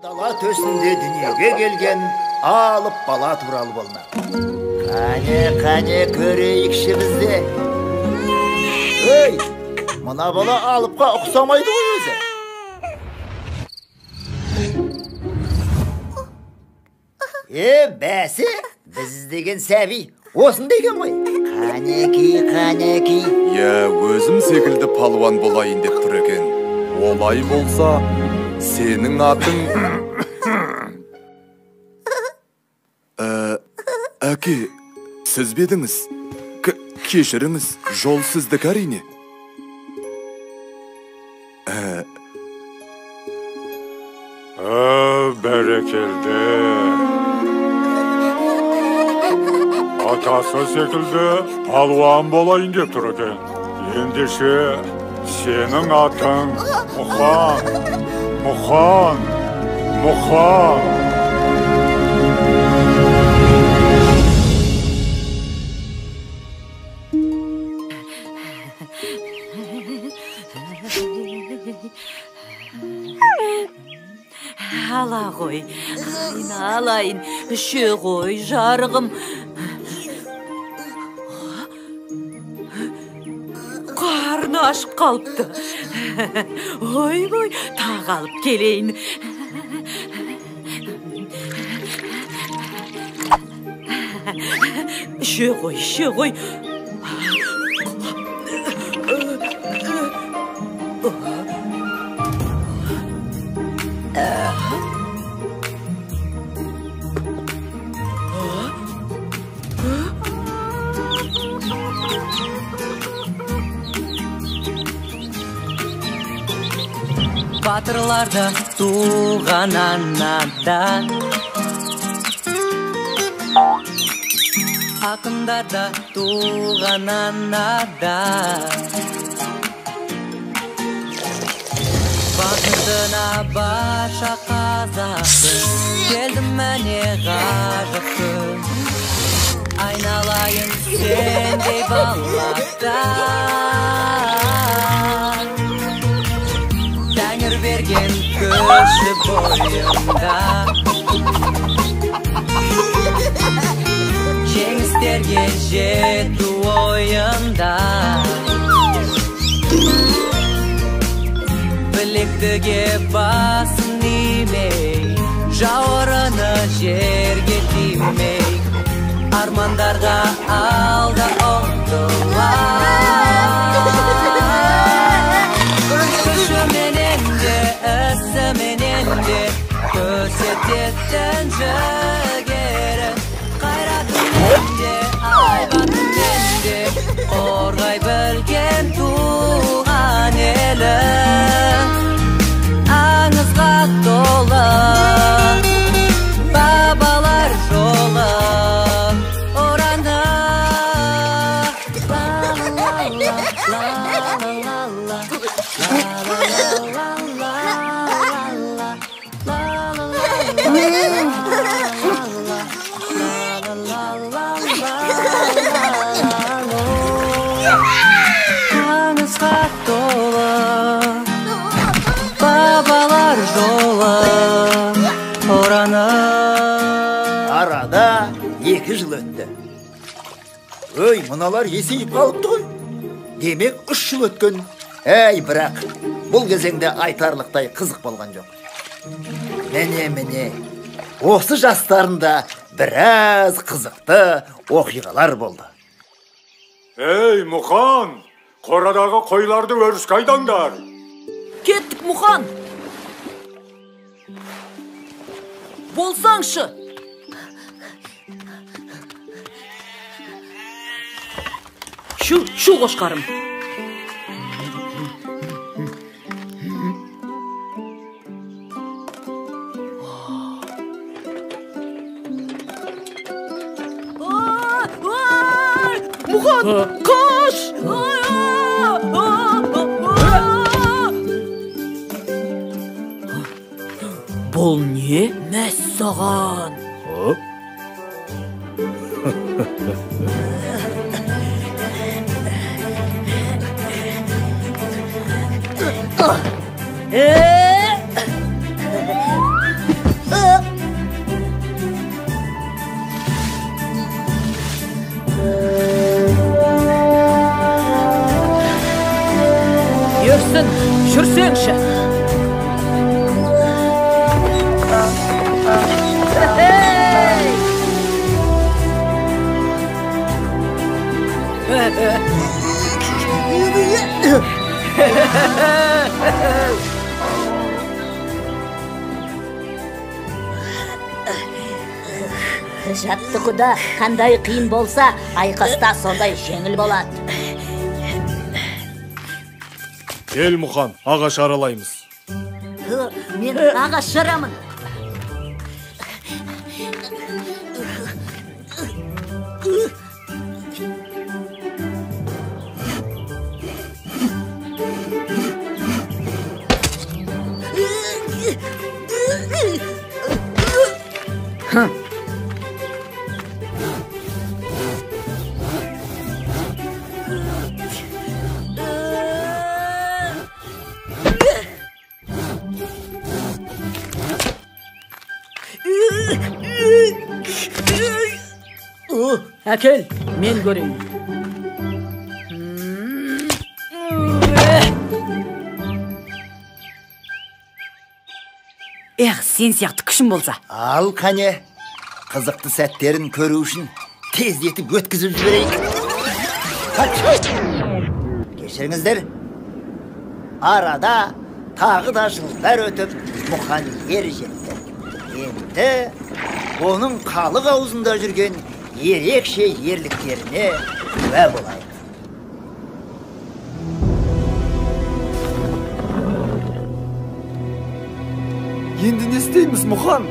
Dala төсінде дүниеге келген алып бала туралы болмақ. Қане көрейікші бізде. Ей, мына бала алыпқа ұқсамайды ғой өзі. Бәсі, біз іздеген сәби осында екен ғой. Қанеки. Өзім секілді палуан болайын деп тұр екен. Олай болса, сенің атың... Әке, сіз бедіңіз? Кешіріңіз, жол сіздік әрине. Бәрекелді. Атасы секілді палуан болайын деп тұр екен. Ендеше сенің атың Мұхан. Ала ғой, алайын, үше ғой, жарығым. Қарны ашып қалыпты. Ой, тағалып келейін. Үше ғой. Батырларда туған анадан, ақындарда туған анадан, бақытына барша қазақтың, келдім мәне ғажап күн, айналайын сендей балақтан. Тәңір берген көші бойында, жеңістерге жету ойында, білектіге басын имей, жауырыны жерге тимей, армандарға алда ұмтылар. Көрсететін жігерін, қайратымен де, айбатымен де, қорғай білген туған елі, аңызға толы бабалар жолы ораны. Аңызға толы бабалар жолы ораны. Арада 2 жыл өтті. Мыналар есейіп қалыпты ғой. Демек 3 жыл өткен. Бірақ бұл кезеңде айтарлықтай қызық болған жоқ. Міне, осы жастарында біраз қызықты оқиғалар болды. Мұхан, қорадағы қойларды өріске айдаңдар. Кеттік, Мұхан. Болсаңшы. Шу қошқарым. Мұхан, қаш! Бұл не? Мәс саған. Жаттығуда қандай қиын болса, айқаста сондай жеңіл болады. Ел Мұқан, ағаш аралаймыз. Мен ағаш жарамын. Әкел, мен көрейін. Сен сияқты күшім болса. Ал қане, қызықты сәттерін көру үшін тездетіп өткізіп жіберейік. Кешіріңіздер, арада тағы да жылдар өтіп Мұқан ер жетті. Енді оның халық аузында жүрген ерекше ерліктеріне куә болайық. Енді не істейміз, Мұқан?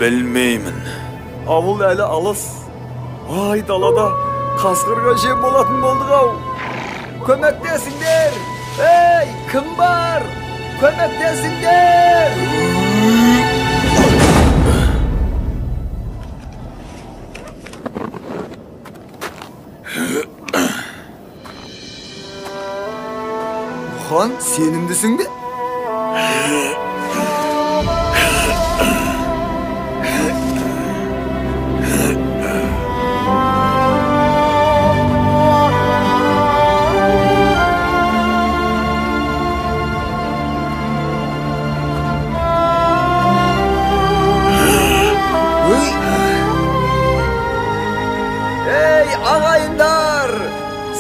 Білмеймін. Ауыл әлі алыс. Ай, далада қасқырға жем болатын болдық ау. Көмектесіңдер! Ей, кім бар? Көмектесіңдер! Мұқан, сенімдісің бе?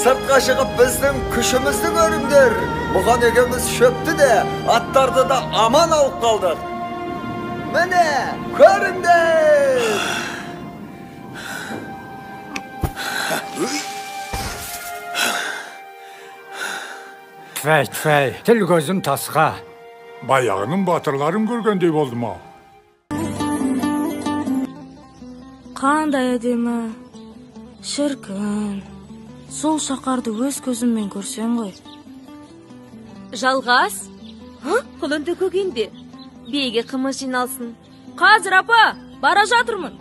Сыртқа шығып біздің күшімізді көріңдер. Мұқан екеуміз шөпті де, аттарды да аман алып қалдық. Міне, көріңдер! Тфәй, тіл көзім тасқа. Баяғының батырларын көргендей болдым ау. Қандай әдемі, шіркін. Сол шақарды өз көзіммен көрсең ғой. Жалғас? Құлынды көгенде. Бейге қымыз жиналсын. Қазір апа, бара жатырмын.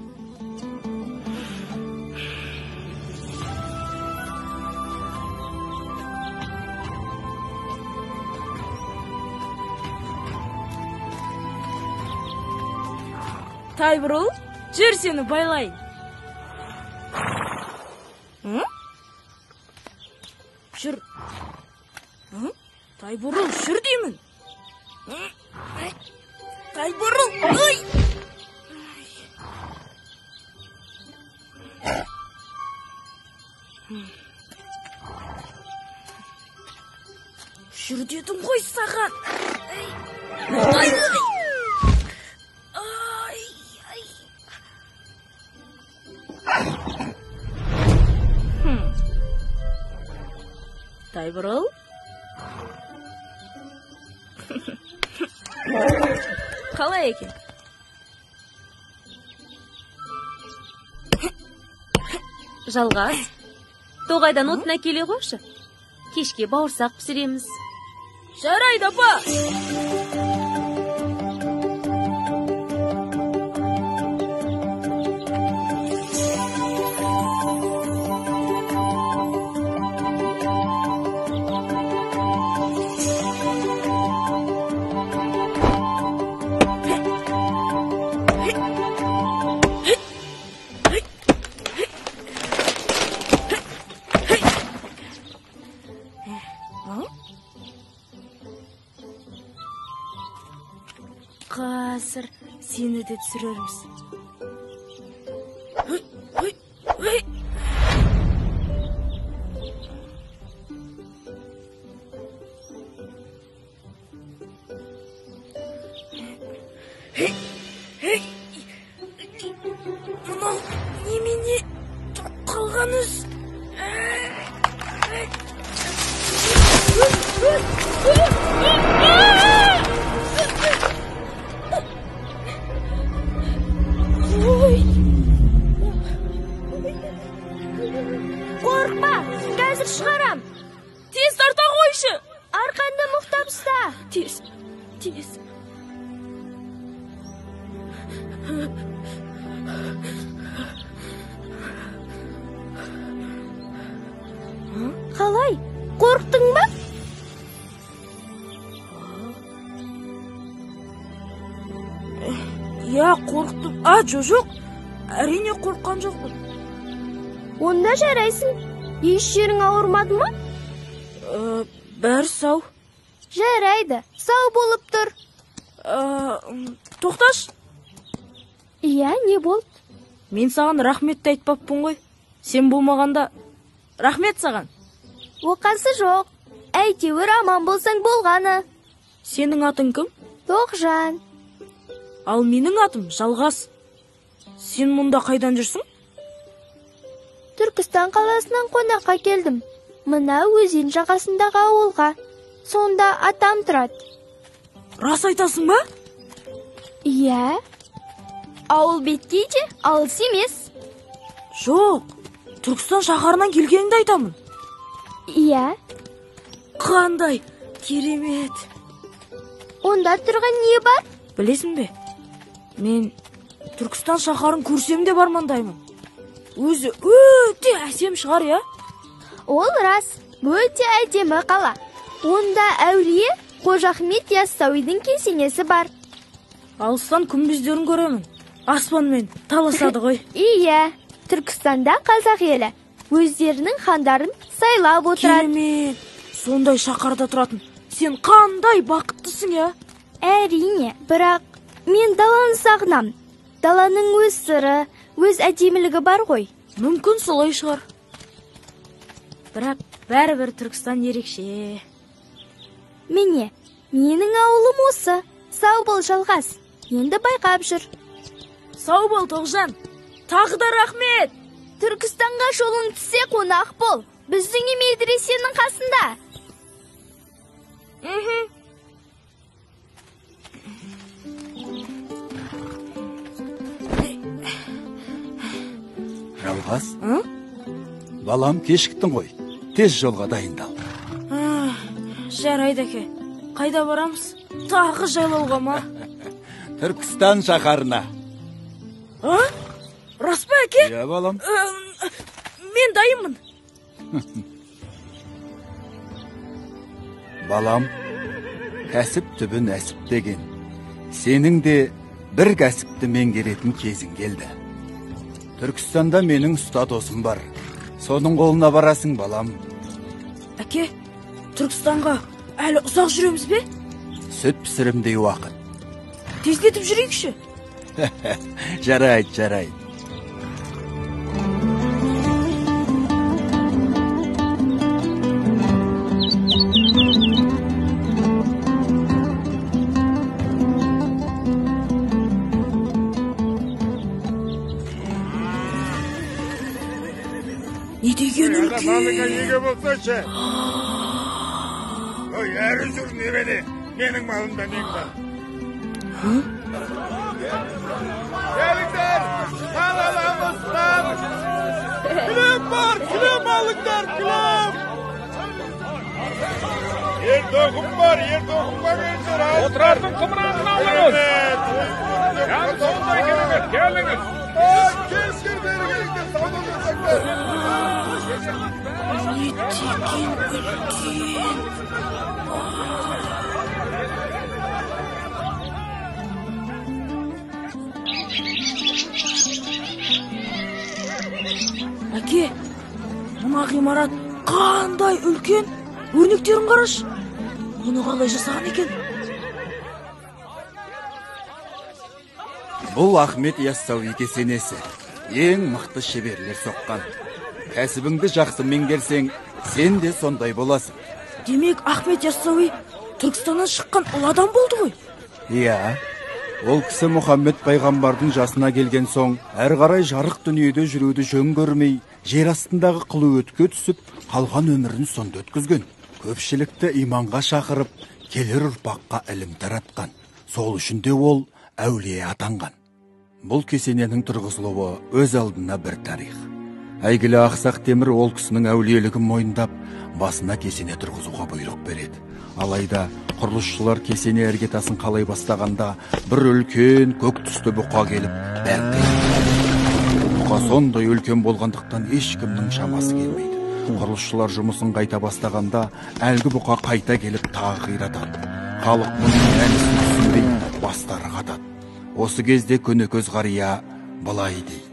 Тайбұрыл, жүр сені байлайын. Жүр. Тайбұрыл, жүр деймін. Тайбұрыл, ой! Жүр дедім ғой саған. Ай! Тайбұрыл? Қалай екен? Жалғас, тоғайдан отына келе қойшы. Кешке бауырсақ пісіреміз. Жарайды, апа! Қазір сені де түсірерміз. Мынау немене қалғаныз? Қорқма, қазір шығарам. Тез тарта қойшы. Арқанды мұқтап ұста. Тез. Қалай? Қорқтың ба? Я қорқтым. Жоқ. Әрине қорққан жоқпын. Онда жарайсың. Еш жерің ауырмады ма? Бәрі сау. Жарайды, сау болып тұр. Тоқташ. Иә, не болды? Мен саған рахметті айтпаппын ғой. Сен болмағанда рахмет саған. Оқасы жоқ. Әйтеуір аман болсаң болғаны. Сенің атың кім? Тоқжан. Ал менің атым Жалғас. Сен мұнда қайдан жүрсің? Түркістан қаласынан қонаққа келдім. Мына өзен жағасындағы ауылға. Сонда атам тұрады. Рас айтасың ба? Иә. Ауыл беткейде алыс емес. Жоқ. Түркістан шаһарынан келгеніңді айтамын. Иә. Қандай керемет. Онда тұрған не бар? Білесің бе? Мен Түркістан шаһарын көрсем де бармандаймын. Өзі өте әсем шығар, я? Ол рас, өте әдемі қала. Онда әулие Қожа Ахмет Яссауидің кесенесі бар. Алыстан күмбездерін көремін. Аспанмен таласады ғой. Иә, Түркістанда қазақ елі өздерінің хандарын сайлап отырады. Керемет. Сондай шаһарда тұратын. Сен қандай бақыттысың, я? Әрине, бірақ мен даланы сағынам. Даланың өз сыры, өз әдемілігі бар ғой. Мүмкін солай шығар. Бірақ бәрібір Түркістан ерекше. Міне, менің ауылым осы. Сау бол, Жалғас. Енді байқап жүр. Сау бол, Тоғжан. Тағы да рахмет. Түркістанға жолың түссе қонақ бол. Біздің медресенің қасында. Жалғас, балам кешіктің ғой. Тез жолға дайындал. Жарайды әке. Қайда барамыз? Тағы жайлауға ма? Түркістан шаһарына. Рас па, әке? Иә, балам. Мен дайынмын. Балам, кәсіп түбі нәсіп деген. Сенің де бір кәсіпті меңгеретін кезің келді. Түркістанда менің ұста досым бар. Соның қолына барасың, балам. Әке, Түркістанға әлі ұзақ жүреміз бе? Сүт пісірімдей уақыт. Тездетіп жүрейікші. Жарайды. Не деген үлкен? Балыңа неге болса ше? Ой, әрі жүр немене? Менің малымда нең бар? Gelingler! Kanalamızdan! Külüm var! Külüm alınlar! Külüm! Yer dokun var! Yer dokun var! Oturardın kımırağını alırız! Evet! Yani sonunda geliniz! Geliniz! Keşke beri gelingler! Sağda olacaklar! Ne деген үлкен? Әке, мына ғимарат қандай үлкен? Өрнектерін қараш. Мұны қалай жасаған екен? Бұл Ахмет Яссауи кесенесі. Ең мықты шеберлер соққан. Кәсібіңді жақсы меңгерсең, сен де сондай боласың. Демек Ахмет Яссауи Түркістаннан шыққан ұл адам болды ғой. Иә, ол кісі Мұхаммед пайғамбардың жасына келген соң, әр қарай жарық дүниеде жүруді жөн көрмей, жер астындағы қылы өтке түсіп, қалған өмірін сонда өткізген. Көпшілікті иманға шақырып, келер ұрпаққа ілім таратқан. Сол үшін де ол әулие атанған. Бұл кесененің тұрғызылуы өз алдына бір тарих. Әйгілі Ақсақ Темір ол кісінің әулиелігін мойындап, басына кесене тұрғызуға бұйрық береді. Алайда құрылысшылар кесене іргетасын қалай бастағанда, бір үлкен көк түсті бұқа келіп, бұқа сондай үлкен болғандықтан ешкімнің шамасы келмейді. Құрылысшылар жұмысын қайта бастағанда, әлгі бұқа қайта келіп тағы қиратады. Халық мұның әнісін түсінбей бастары қатады. Осы кезде көнекөз қария былай дейді.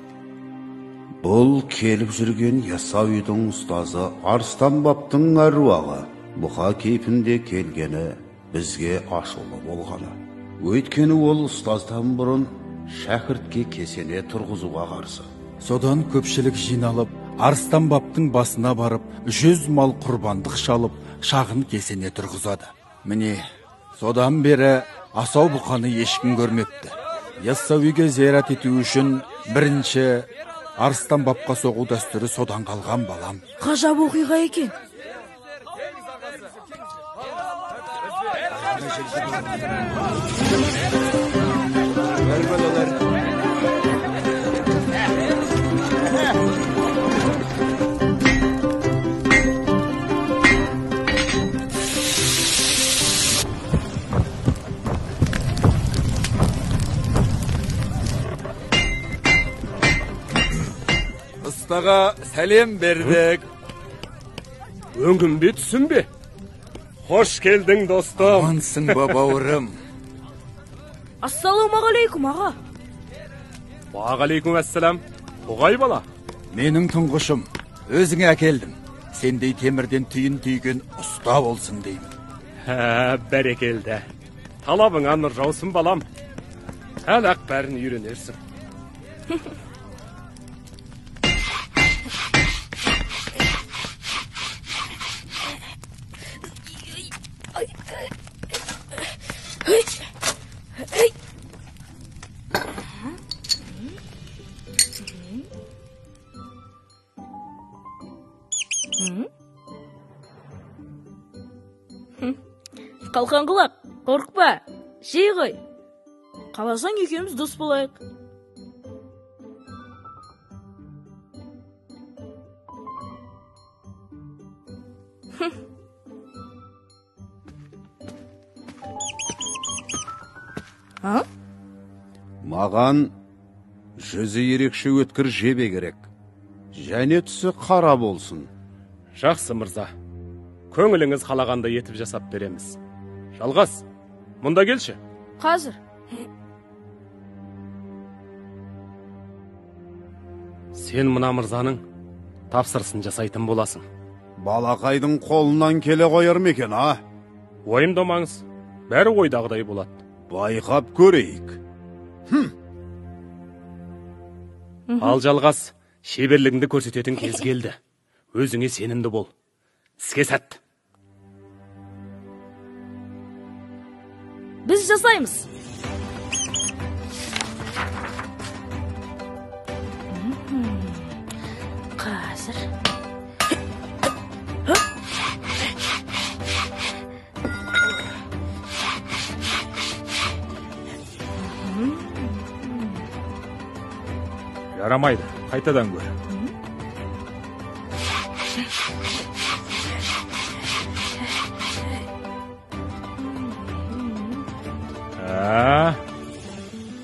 Бұл келіп жүрген Яссауидің ұстазы Арыстан баптың әруағы. Бұқа кейпінде келгені бізге ашулы болғаны. Өйткені ол ұстаздан бұрын шәкіртке кесене тұрғызуға қарсы. Содан көпшілік жиналып, Арыстан баптың басына барып, 100 мал құрбандық шалып, шағын кесене тұрғызады. Міне, содан бері асау бұқаны ешкім көрмепті. Яссауиге зиярат ету үшін бірінші Арыстан бапқа соғу дәстүрі содан қалған балам. Ғажап оқиға екен. Ұстаға сәлем бердік. Өңгім бе түсін бе? Хош келдің достым. Амансың ба бауырым. Ассалаумағалейкум аға. Уағалейкум әссәлам. Оғай бала? Менің тұңғышым, өзіңе әкелдім. Сендей темірден түйін түйген ұста болсын деймін. Бәрекелді. Талабыңа нұр жаусын балам. Әлі-ақ бәрін үйренерсің. Қалқан құлақ, қорықпа, жей ғой. Қаласаң екеуміз дос болайық. Маған жүзі ерекше өткір жебе керек. Және түсі қара болсын. Жақсы мырза. Көңіліңіз қалағанда етіп жасап береміз. Жалғас, мұнда келші. Қазір. Сен мұна мырзаның тапсырысын жасайтын боласың. Балақайдың қолынан келе қойар ма екен, а? Ойымдамаңыз, бәрі ойдағыдай болады. Байқап көрейік. Ал Жалғас, шеберлігіңді көрсететін кез келді. Өзіңе сенімді бол. Іске сәт. Біз жасаймыз. Қазір. Ярамайды, қайтадан көр.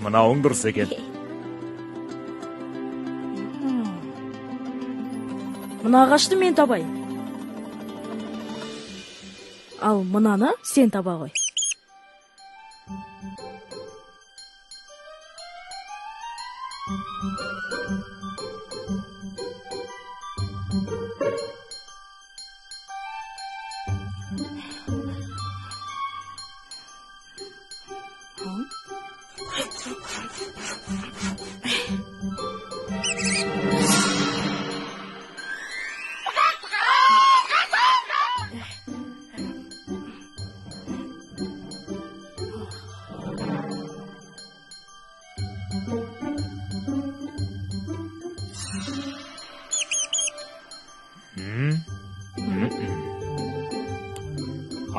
Мынауың дұрыс екен. Мына ағашты мен табайын. Ал мынаны сен таба ғой.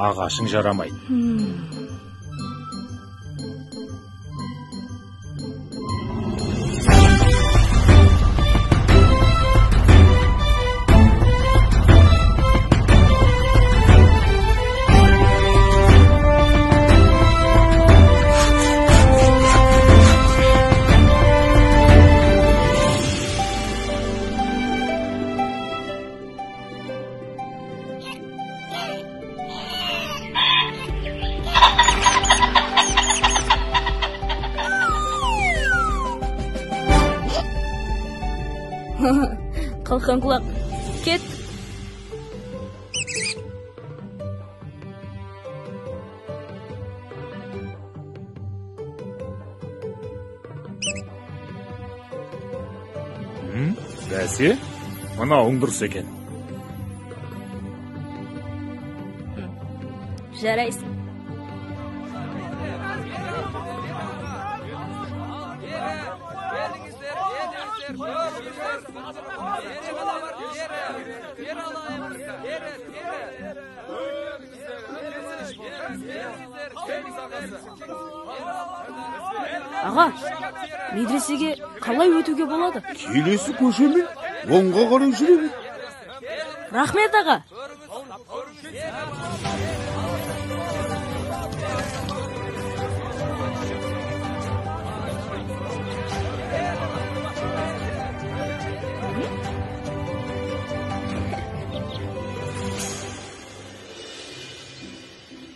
Ағашың жарамайды. Қалқан құлақ, кет. Бәсе, мынауың дұрыс екен. Жарайсың. Аға, медресеге қалай өтуге болады? Келесі көшемен оңға қарай жүреді. Рахмет, аға.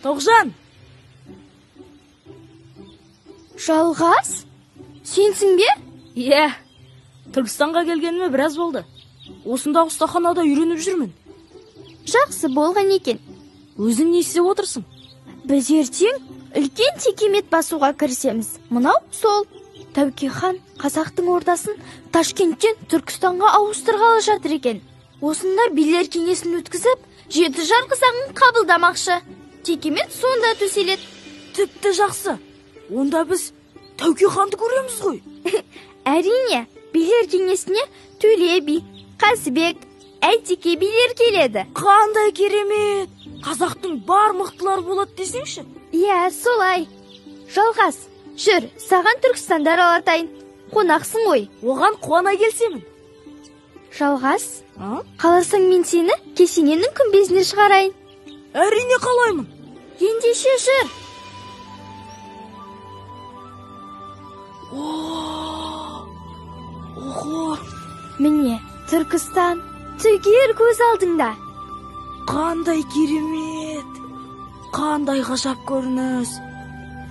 Тоғжан! Жалғас? Сенсің бе? Иә, Түркістанға келгеніме біраз болды. Осындағы ұстаханада үйреніп жүрмін. Жақсы болған екен. Өзің не істеп отырсың? Біз ертең үлкен текемет басуға кірісеміз. Мынау сол. Тәуке хан қазақтың ордасын Ташкенттен Түркістанға ауыстырғалы жатыр екен. Осында билер кеңесін өткізіп, 7 жарғызағын қабылдамақшы. Текемет сонда төселеді. Тіпті жақсы. Онда біз Тәуке ханды көреміз ғой. Әрине, билер кеңесіне Төле би, Қазыбек, Әйтеке билер келеді. Қандай керемет! Қазақтың бар мықтылар болады десеңші. Иә, солай. Жалғас, жүр, саған Түркістанды аралатайын. Қонақсың ғой. Оған қуана келсемін. Жалғас, қаласаң мен сені кесененің күмбезіне шығарайын. Әрине қалаймын. Ендеше жүр. Ого! Міне, Түркістан түгел көз алдыңда. Қандай керемет! Қандай ғажап көрініс!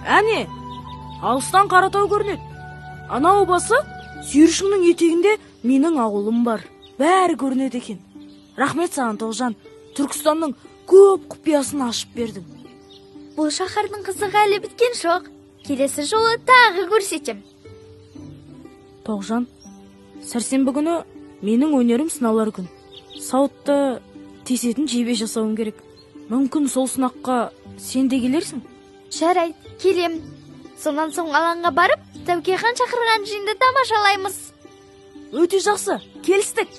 Әне, алыстан Қаратау көрінеді. Анау басы Сүйіршіңнің етегінде менің ауылым бар. Бәрі көрінеді екен. Рахмет саған, Тоғжан. Түркістанның көп құпиясын ашып бердің. Бұл шаһардың қызығы әлі біткен жоқ. Келесі жолы тағы көрсетем. Тоғжан, сәрсенбі күні менің өнерім сыналар күн. Сауытты тесетін жебе жасауым керек. Мүмкін сол сынаққа сен де келерсің? Жарайды, келем. Сонан соң алаңға барып, Тәуке хан шақырған жиынды тамашалаймыз. Өте жақсы, келістік.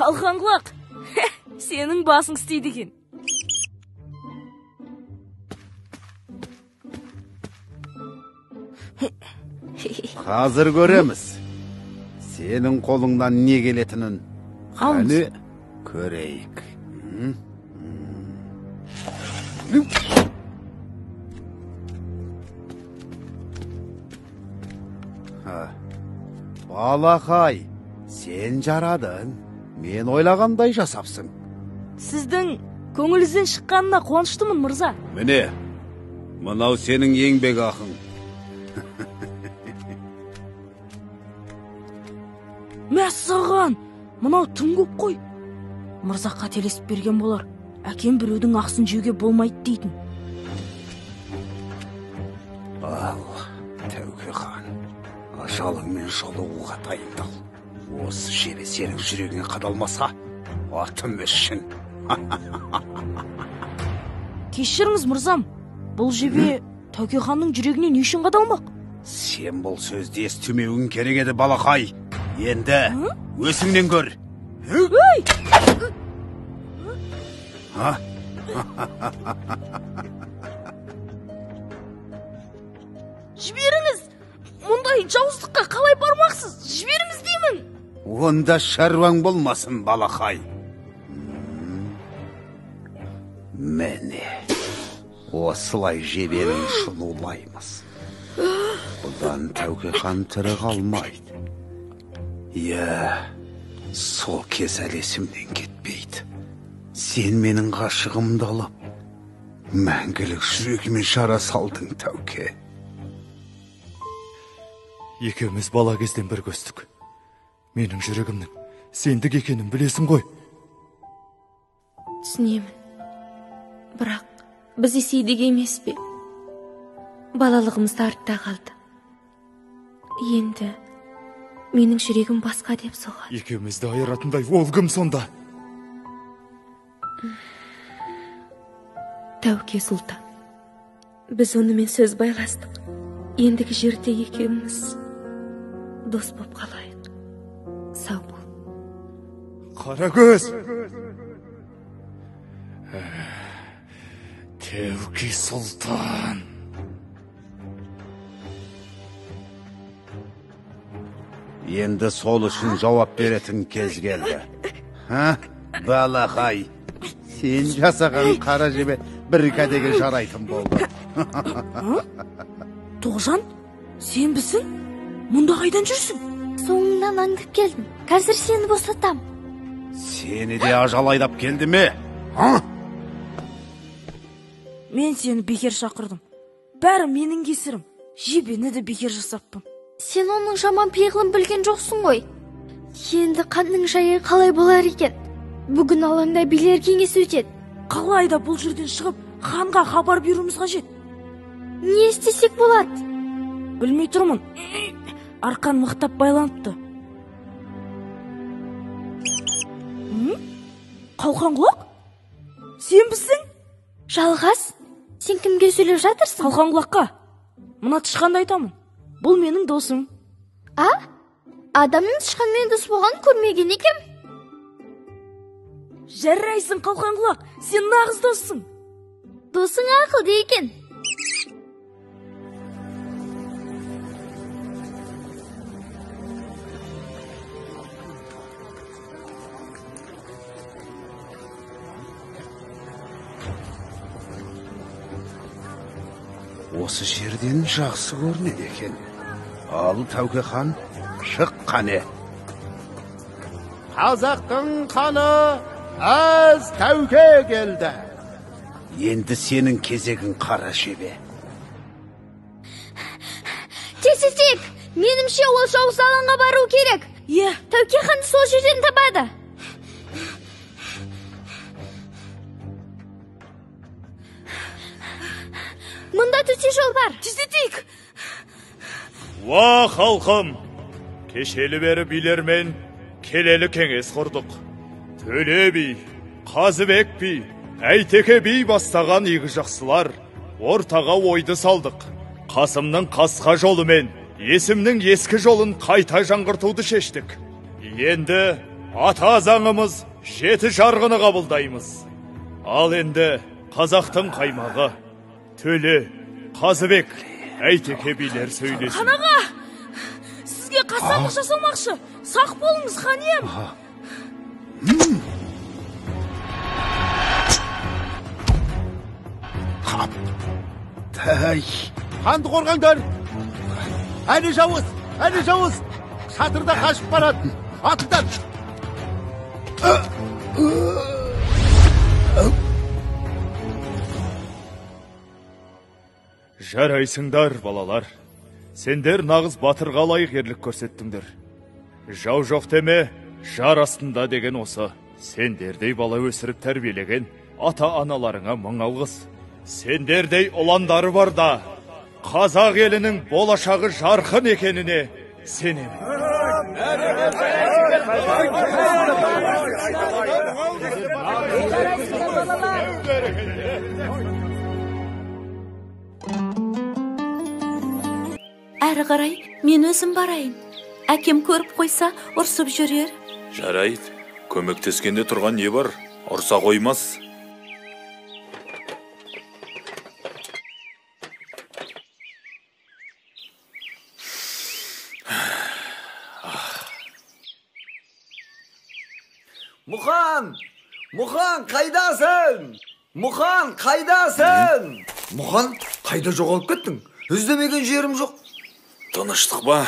Қалқан құлақ. Сенің басың істейді екен. Қазір көреміз. Сенің қолыңнан не келетінін. Қане көрейік. Балақай, сен жарадың. Мен ойлағандай жасапсың. Сіздің көңіліңізден шыққанына қуаныштымын, мырза. Міне, мынау сенің еңбек ақың. Мәссаған, мынау тым көп қой. Мырза қателесіп берген болар. Әкем біреудің ақсын жеуге болмайды дейтін. Ал, Тәуке хан, ажалыңмен жолығуға дайындал. Осы жебе сенің жүрегіңе қадалмаса, атым өшсін. Кешіріңіз, мырзам. Бұл жебе Тәуке ханның жүрегіне не үшін қадалмақ? Сен бұл сөзді естімеуің керек еді, балақай. Енді өсіңнен көр. Жіберіңіз! Мұндай жауыздыққа қалай бармақсыз? Жіберіңіз деймін! Онда шаруаң болмасын, балақай. Міне, осылай жебенің ұшын улаймыз. Бұдан Тәуке хан тірі қалмайды. Сол кез әлі есімнен кетпейді. Сен менің ғашығымды алып, мәңгілік жүрегіме жара салдың, Тәуке. Екеуміз бала кезден бір көстік. Менің жүрегімнің сендік екенін білесің ғой. Түсінемін. Бірақ біз есейдік емес пе? Балалығымыз артта қалды. Енді менің жүрегім басқа деп соғады. Екеумізді айыратындай ол кім сонда? Тәуке сұлтан. Біз онымен сөз байластық. Ендігі жерде екеуміз дос боп қалайық. Сау бол. Қарагөз! Тәуке сұлтан! Енді сол үшін жауап беретін кез келді. Балақай, сен жасаған қара жебе бір кәдеге жарайтын болды. Тоғжан, сен бісің? Мұнда қайдан жүрсің? Соңыңнан аңдып келдім. Қазір сені босатам. Сені де ажал айдап келді ме? Мен сені бекер шақырдым. Бәрі менің кесірім. Жебені де бекер жасаппын. Сен оның жаман пиғылын білген жоқсың ғой. Енді қанның жайы қалай болар екен? Бүгін алаңда билер кеңесі өтеді. Қалайда бұл жерден шығып, ханға хабар беруіміз қажет. Не істесек болады? Білмей тұрмын. Арқан мықтап байланыпты. Қалқан құлақ? Сен бісің? Жалғас, сен кімге сөйлеп жатырсың? Қалқан құлаққа. Мына тышқанды айтамын. Бұл менің досым. Адамның тышқанмен дос болғанын көрмеген екем. Жарайсың, қалқан құлақ. Сен нағыз доссың. Досың ақылды екен. Осы жерден жақсы көрінеді екен. Ал Тәуке хан, шық қане. Қазақтың қаны аз Тәуке келді. Енді сенің кезегің қара жебе. Тек, менімше ол жауыз алаңға бару керек. Тәуке ханды сол жерден табады. Мұнда төте жол бар. Тездетейік. Уа халқым, кешелі бері билермен келелі кеңес құрдық. Төле би, Қазыбек би, Әйтеке би бастаған игі жақсылар ортаға ойды салдық. Қасымның қасқа жолы мен есімнің ескі жолын қайта жаңғыртуды шештік. Енді ата заңымыз жеті жарғыны қабылдаймыз. Ал енді қазақтың қаймағы, Төле, Қазыбек, Әйтеке билер сөйлесін. Қанаға, сізге қасамық жасамақшы. Сақ болыңыз, хан ием. Тәй, ханды қорғаңдар. Әне жауыз, шатырда қашып барады. Атыңдар. Жарайсыңдар, балалар. Сендер нағыз батырға лайық ерлік көрсеттіңдер. Жау жоқ деме, жар астында деген осы. Сендердей бала өсіріп тәрбиелеген ата-аналарыңа мың алғыс. Сендердей ұландары бар да, қазақ елінің болашағы жарқын екеніне сенемін. Әрі қарай мен өзім барайын. Әкем көріп қойса ұрсып жүрер. Жарайды, көмектескенде тұрған не бар? Ұрса қоймас. Мұхан, қайдасың? Мұхан, қайда жоғалып кеттің? Іздемеген жерім жоқ. Тыныштық ба?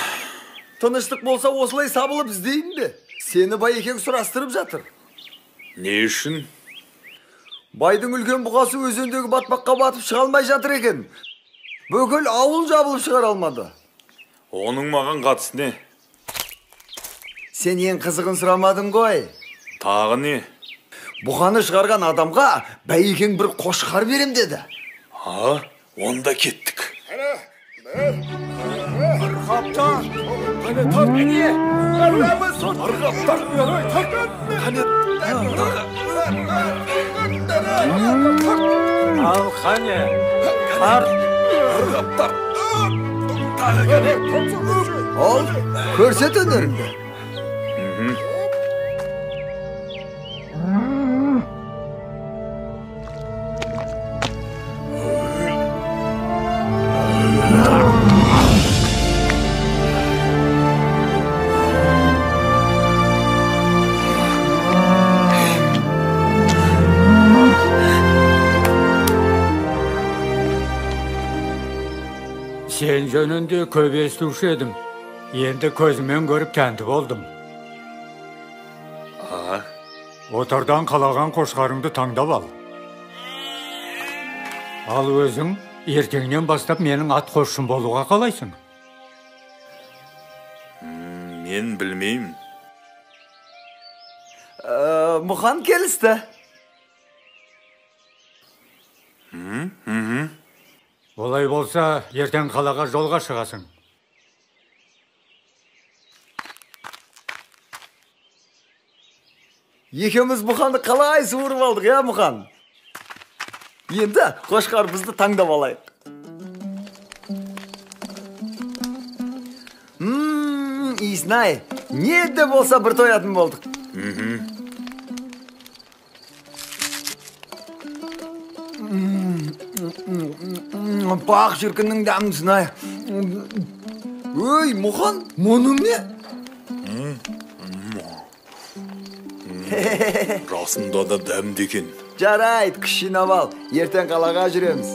Тыныштық болса осылай сабылып іздейін бе? Сені Байекең сұрастырып жатыр. Не үшін? Байдың үлкен бұғасы өзендегі батпаққа батып шыға алмай жатыр екен. Бүкіл ауыл жабылып шығара алмады. Оның маған қатысы не? Сен ең қызығын сұрамадың ғой. Тағы не? Бұғаны шығарған адамға Байекең бір қошқар берем деді. Онда кеттік. Арғаптар! Қане тар әне! Арғаптар! Қане Ал қане! Қар! Арғаптар! Ал, көрсет өнеріңді. Сен жөнінде көп естуші едім. Енді көзімен көріп тәнті болдым. Отардан қалаған қошқарыңды таңдап ал. Ал өзің ертеңнен бастап менің ат қосшым болуға қалайсың? Мен білмеймін. Мұхан келісті. Олай болса, ертең қалаға жолға шығасың. Екеуміз Мұханды қалай суырып алдық, Мұхан? Енді қошқар бізді таңдап алайық. Иснай, не де болса бір тоятын болдық. Бақ жүркінің дәмін ай. Өй, Мұхан, мұның не? Расында да дәмді екен. Жарайды, күшінап ал, ертең қалаға жүреміз.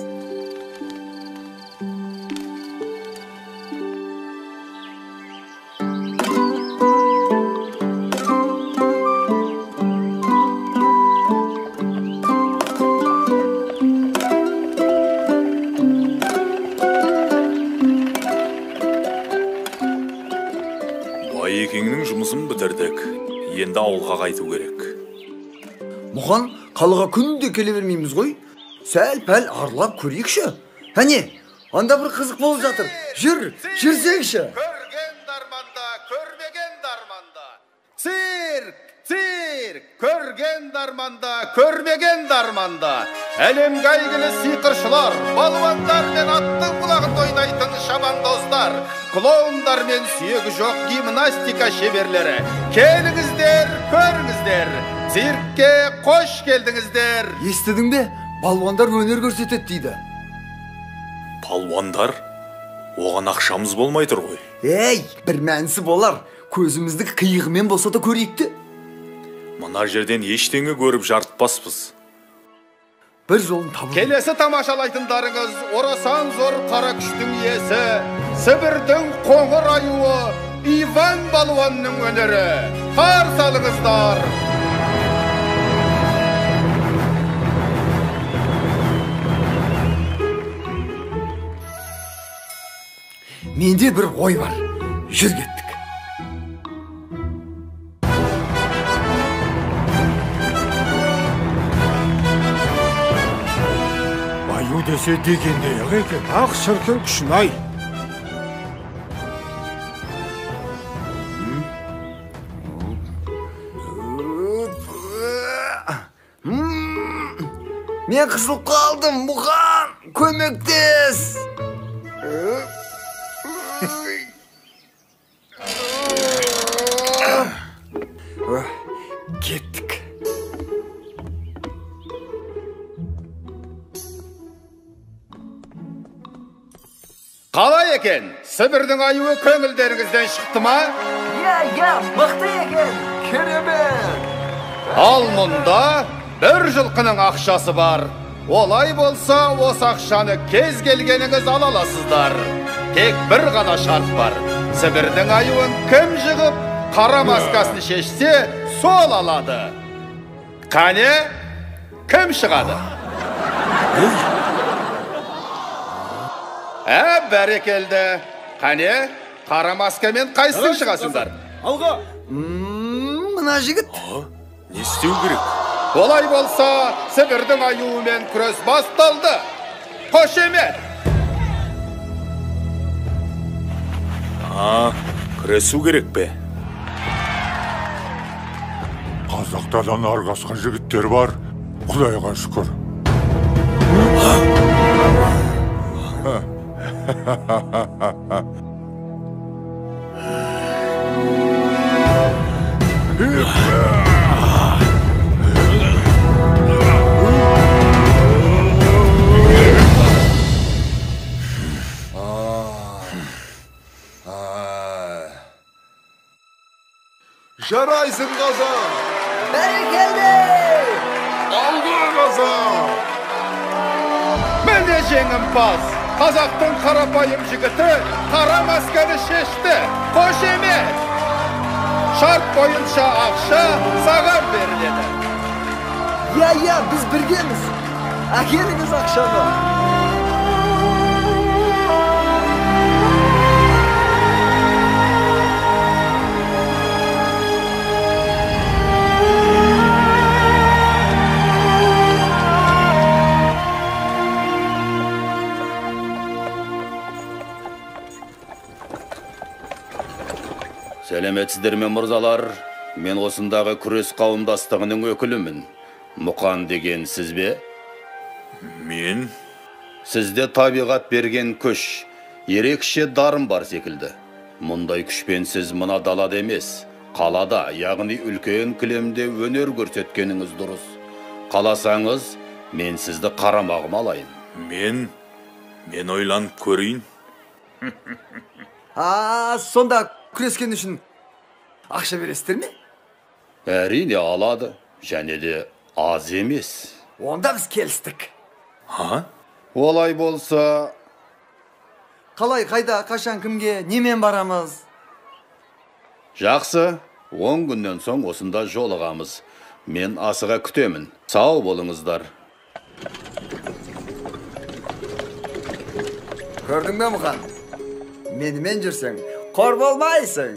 Байекеңнің жұмысын бітірдік. Енді ауылға қайту керек. Мұхан, қалаға күнде келе бермейміз ғой. Сәл-пәл арлап көрейікші. Әне, анда бір қызық болып жатыр. Жүрсеңші. Көрген дарманда, көрмеген дарманда. Цирк! Көрген дарманда, көрмеген дарманда. Әлемге әйгілі сиқыршылар, балуандар мен аттың құлағында ойнайтын шабандоздар, клоундар мен сүйегі жоқ гимнастика шеберлері. Келіңіздер, көріңіздер, циркке қош келдіңіздер. Естідің бе? Балуандар өнер көрсетеді дейді. Палуандар? Оған ақшамыз болмай тұр ғой. Ей, бір мәнісі болар. Көзімізді қиығымен болса да көрейікті. Мына жерден ештеңе көріп жарытпаспыз. Бір жолын табу. Келесі тамашалайтындарыңыз орасан зор қара күштің иесі, Сібірдің қоңыр аюы Иван балуанның өнері. Қарсы алыңыздар. Менде бір ой бар. Жүр кеттік. Аю десе дегенде екен, ақ шіркін күшін-ай. Мен қысылып қалдым, Мұқан, көмектес. Кеттік. Қалай екен? Сібірдің аюы көңілдеріңізден шықты ма? Иә, мықты екен. Керемет. Ал мұнда бір жылқының ақшасы бар. Олай болса, осы ақшаны кез келгеніңіз ала аласыздар. Тек бір ғана шарт бар. Сібірдің аюын кім жығып, қара маскасын шешсе, сол алады. Қане, кім шығады? Бәрекелді. Қане, қара маскамен қайсың шығасыңдар? Алға. Мына жігіт. Не істеу керек? Олай болса, Сібірдің аюымен күрес басталды. Қошемет! Күресу керек пе? Қазақтадан арғасқан жігіттер бар, Құдайға шүкір. Жарайсың, Қазақ! Бәрекелді! Алға, Қазақ! Міне жеңімпаз! Қазақтың қарапайым жігіті қара масканы шешті. Қошемет! Шарт бойынша ақша саған беріледі. Иә, біз біргеміз. Әкеліңіз ақшаны. Сәлеметсіздер ме, мырзалар? Мен осындағы күрес қауымдастығының өкілімін. Мұқан деген сіз бе? Мен? Сізде табиғат берген күш, ерекше дарын бар секілді. Мұндай күшпен сіз мына далада емес, қалада, яғни үлкен кілемде өнер көрсеткеніңіз дұрыс. Қаласаңыз, мен сізді қарамағыма алайын. Мен ойланып көрейін. Сонда күрескен үшін ақша бересіздер ме? Әрине алады, және де аз емес. Онда біз келістік. Олай болса... Қалай, қайда, қашан, кімге, немен барамыз? Жақсы, 10 күннен соң осында жолығамыз. Мен асыға күтемін. Сау болыңыздар. Көрдің бе, Мұқан? Менімен жүрсең, қор болмайсың.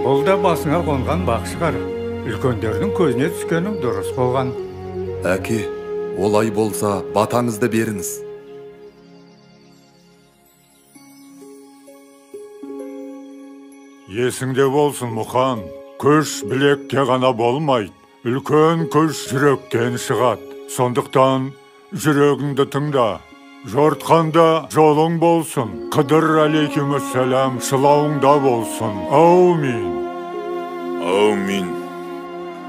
Бұл да басыңа қонған бақ шығар. Үлкендердің көзіне түскенің дұрыс болған. Әке, олай болса батаңызды беріңіз. Есіңде болсын, Мұқан. Күш білекке ғана болмайды. Үлкен күш жүректен шығады. Сондықтан жүрегіңді тыңда. Жортқанда жолың болсын. Қыдыр алейкумассалам шылауыңда болсын. Аумин. Аумин.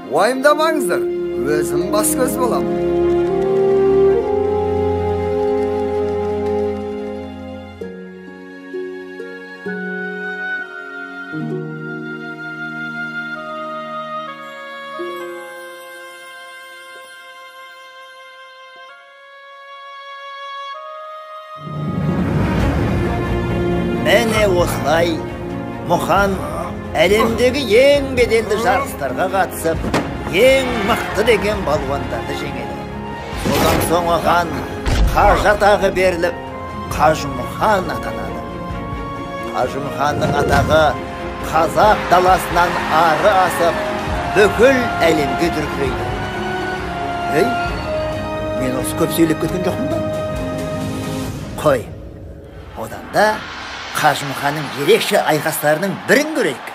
Уайымдамаңыздар, өзім бас көз болам. Мәне осылай, Мұқан әлемдегі ең беделді жарыстарға қатысып, ең мықты деген балуандарды жеңеді. Содан соң оған қажы атағы беріліп, Қажымұқан атанады. Қажымұқанның атағы қазақ даласынан ары асып, бүкіл әлемге дүркірейді. Ей, мен осы көп сөйлеп кеткен жоқпын ба? Қой, одан да Қажымұқанның ерекше айқастарының бірін көрейік.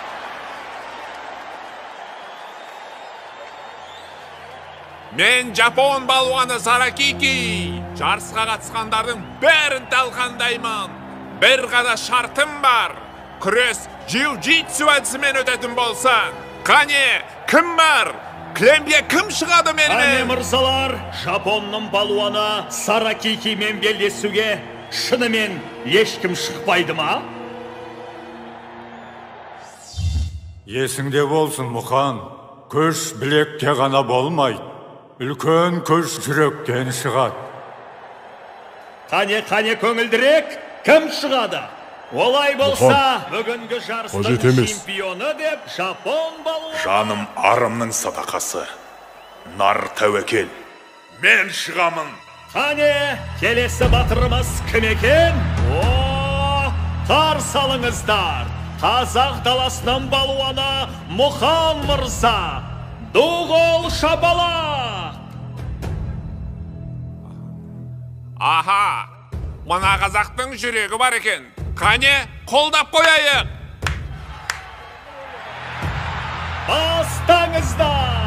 Мен Жапон балуаны Саракики. Жарысқа қатысқандардың бәрін талқандаймын. Бір ғана шартым бар. Күрес джиу-джитсу әдісімен өтетін болса. Қане, кім бар? Кілемге кім шығады менімен? Қане мырзалар, Жапонның балуаны Саракикимен белдесуге шынымен ешкім шықпайды ма? Есіңде болсын, Мұқан. Күш білекке ғана болмайды. Үлкен күш жүректен шығады. Қане көңілдірек, кім шығады? Олай болса, бүгінгі жарыстың чемпионы деп Жапон балуаны. Жаным арымның садақасы. Нар тәуекел. Мен шығамын. Қане, келесі батырымыз кім екен? Қарсы алыңыздар. Қазақ даласынан балуаны Мұқан мырза. Дуғол шабала. Аха, мына қазақтың жүрегі бар екен. Қане, қолдап қояйық. Бастаңыздар.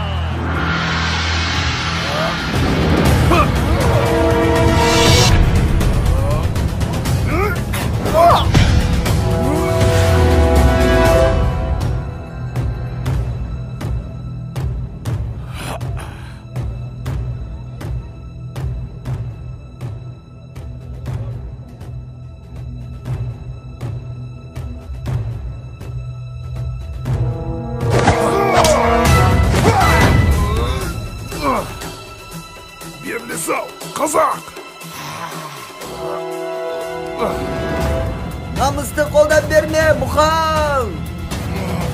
Сау, қазақ! Намысты қолдан берме, Мұқан!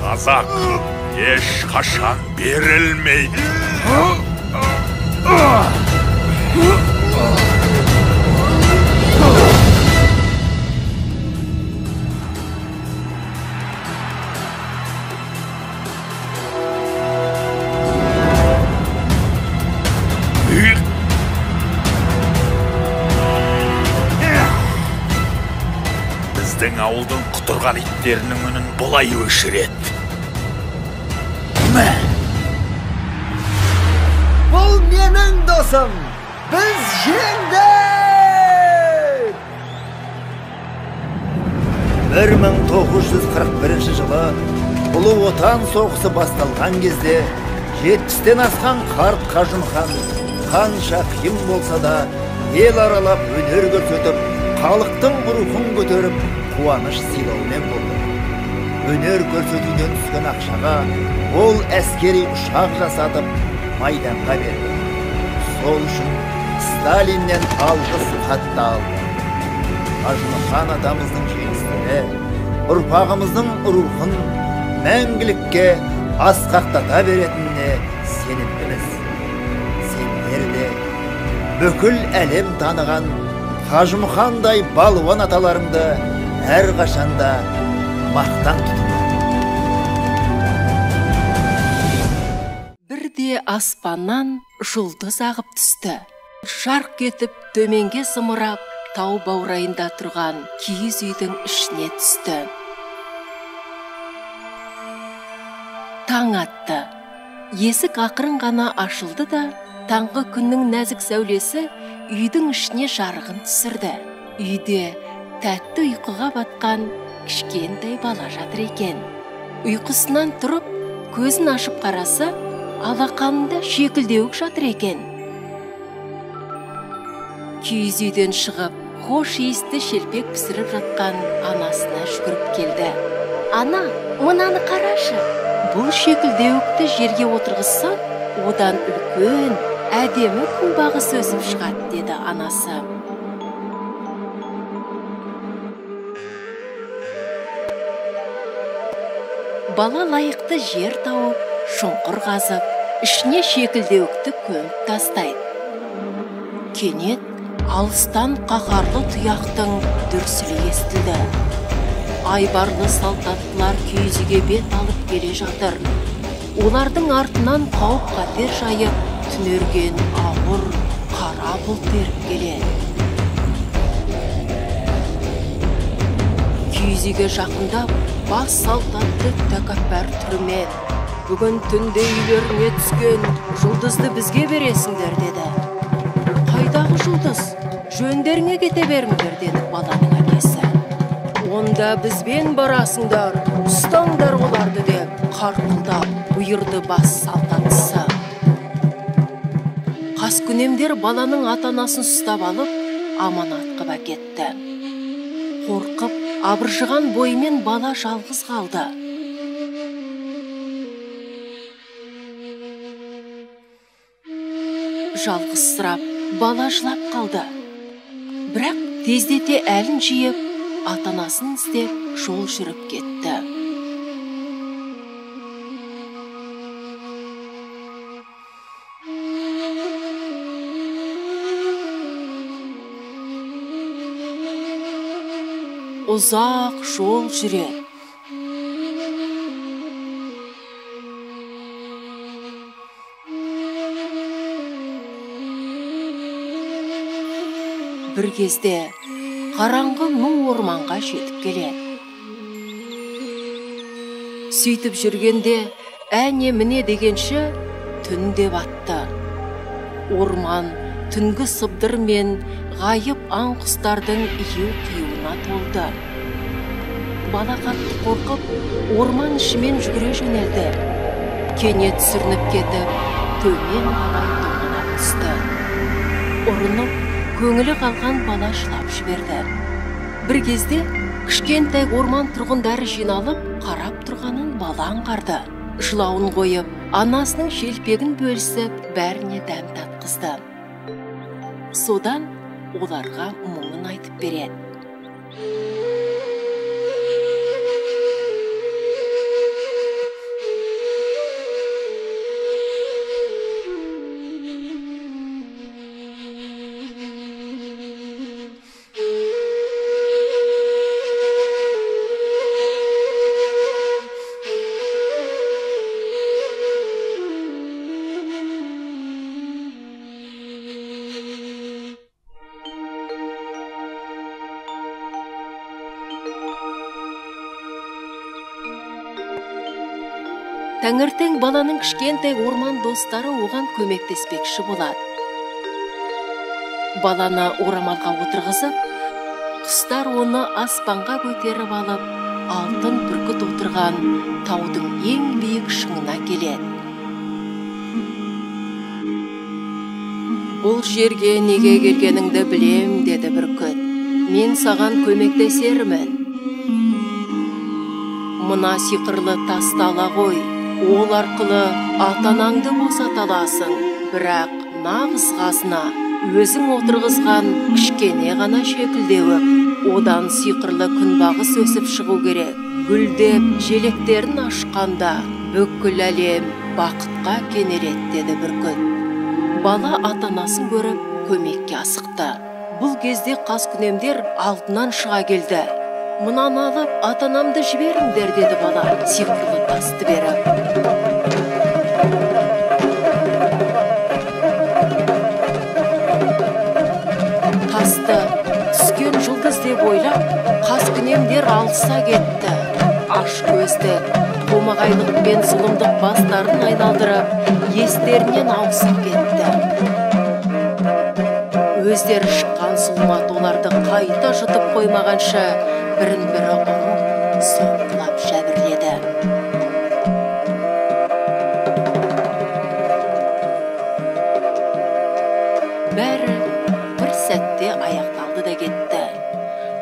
Қазақ еш қашан берілмейді. Біздің ауылдың құтырған иттерінің үнін бұлай өшіреді. Бұл менің досым! Біз жеңдік! 1941 жылы Ұлы Отан соғысы басталған кезде 70-тен асқан қарт Қажымұқан қанша қиын болса да ел аралап өнер көрсетіп, халықтың рухын көтеріп, қуаныш сыйлаумен болды. Өнер көрсетуден түскен ақшаға ол әскери ұшақ жасатып, майданға берді. Сол үшін Сталиннен алғыс хатты алды. Қажымұқан атамыздың жеңістері ұрпағымыздың рухын мәңгілікке асқақтата беретініне сенімдіміз. Сендер де бүкіл әлем таныған Қажымұқандай балуан аталарыңды әрқашанда мақтан тұтыңдар. Бірде аспаннан жұлдыз ағып түсті. Жарқ етіп төменге зымырап, тау баурайында тұрған киіз үйдің ішіне түсті. таң атты. Есік ақырын ғана ашылды да, таңғы күннің нәзік сәулесі үйдің ішіне жарығын түсірді. Үйде тәтті ұйқыға батқан кішкентай бала жатыр екен. Ұйқысынан тұрып, көзін ашып қараса, алақанында шекілдеуік жатыр екен. Киіз үйден шығып, хош иісті шелпек пісіріп жатқан анасына жүгіріп келді. Ана, мынаны қарашы. Бұл шекілдеуікті жерге отырғызсаң, одан үлкен, әдемі күнбағыс өсіп шығады, деді анасы. Бала лайықты жер тауып, шұңқыр қазып, ішіне шекілдеуікті көміп тастайды. Кенет алыстан қаһарлы тұяқтың дүрсілі естілді. Айбарлы салтаттылар киіз үйге бет алып келе жатыр. Олардың артынан қауіп қатер жайып, түнерген ауыр қара бұлт беріп келеді. Киіз үйге жақындап, бас салтатты тәкаппар түрімен, бүгін түнде үйлеріне түскен жұлдызды бізге бересіңдер, деді. Қайдағы жұлдыз? Жөндеріңе кете беріңдер, деді баланың әкесі. Онда бізбен барасыңдар, ұстаңдар оларды, деп қарқылдап бұйырды бас салтатысы. Қаскүнемдер баланың ата-анасын ұстап алып, аманат қып әкетті. Қорқып, абыржыған бойымен бала жалғыз қалды. Жалғызсырап, бала жылап қалды. Бірақ тездете әлін жиып, ата-анасын іздеп жол жүріп кетті. Ұзақ жол жүреді. Бір кезде қараңғы мың орманға жетіп келеді. Сөйтіп жүргенде әне міне дегенше түн де батты. Орман түнгі сыбдыр мен ғайып аң құстардың ию-қиюына толды. Бала қатты қорқып, орман ішімен жүгіре жөнелді. Кенет сүрініп кетіп, төмен қарай домалап түсті. Ұрынып, көңілі қалған бала жылап жіберді. Бір кезде кішкентай орман тұрғындары жиналып, қарап тұрғанын бала аңғарды. Жылауын қойып, анасының шелпегін бөлісіп, бәріне дәм татқызды. Содан оларға мұңын айтып береді. Таңертең баланың кішкентай орман достары оған көмектеспекші болады. Баланы орамалға отырғызып, құстар оны аспанға көтеріп алып, алтын бүркіт отырған таудың ең биік шыңына келеді. Бұл жерге неге келгеніңді білем, деді бүркіт. Мен саған көмектесермін. Мына сиқырлы тасты ала қой. Ол арқылы ата-анаңды босата аласың. Бірақ нағыз қазына өзің отырғызған кішкене ғана шекілдеуік. Одан сиқырлы күнбағыс өсіп шығу керек. Гүлдеп желектерін ашқанда бүкіл әлем бақытқа кенеледі, деді бүркіт. Бала ата-анасын көріп көмекке асықты. Бұл кезде қаскүнемдер алдынан шыға келді. Мұнаны алып, ата-анамды жіберіңдер, деді бала сиқырлы тасты беріп. Тасты түскен жұлдыз деп ойлап, қаскүнемдер алыса кетті. аш көзді, томағайлық пен зұлымдық бастарын айналдырып, естерінен ауысып кетті. Өздері шыққан зұлмат оларды қайта жұтып қоймағанша, бірін-бірі ұрып, соққылап жәбірледі. Бәрі бір сәтте аяқталды да кетті.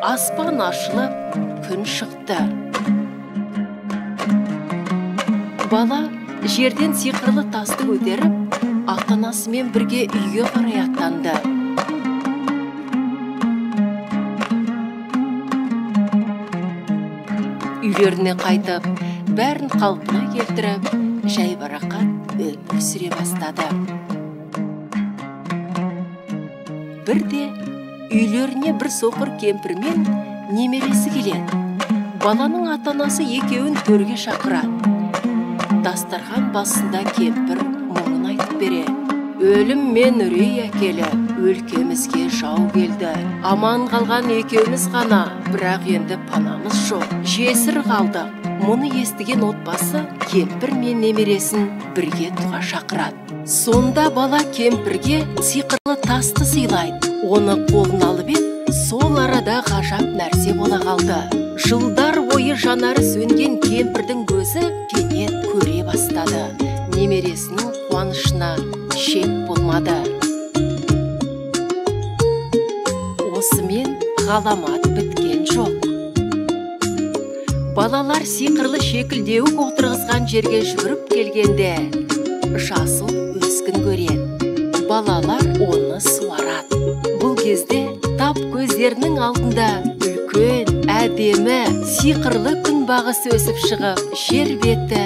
Аспан ашылып, күн шықты. Бала жерден сиқырлы тасты көтеріп, ата-анасымен бірге үйге қарай аттанды. Үйлеріне қайтып, бәрін қалпына келтіріп, жайбарақат өмір сүре бастады. Бірде үйлеріне бір соқыр кемпірмен немересі келеді. Баланың ата-анасы екеуін төрге шақырады. Дастархан басында кемпір мұңын айтып береді. Өлім мен үрей әкелі, өлкемізге жау келді. Аман қалған екеуміз ғана, бірақ енді панамыз жоқ. Жесір қалдық. Мұны естіген отбасы кемпір мен немересін бірге туға шақырады. Сонда бала кемпірге сиқырлы тасты сыйлайды. Оны қолына алып еді, сол арада ғажап нәрсе бола қалды. Жылдар бойы жанары сөнген кемпірдің көзі кенет көре бастады. Немересінің қуанышына шек болмады. Осымен ғаламат біткен жоқ. Балалар сиқырлы шекілдеуік отырғызған жерге жүгіріп келгенде, жасыл өскін көреді. Балалар оны суарады. Бұл кезде тап көздерінің алдында үлкен, әдемі, сиқырлы күнбағыс өсіп шығып, жер беті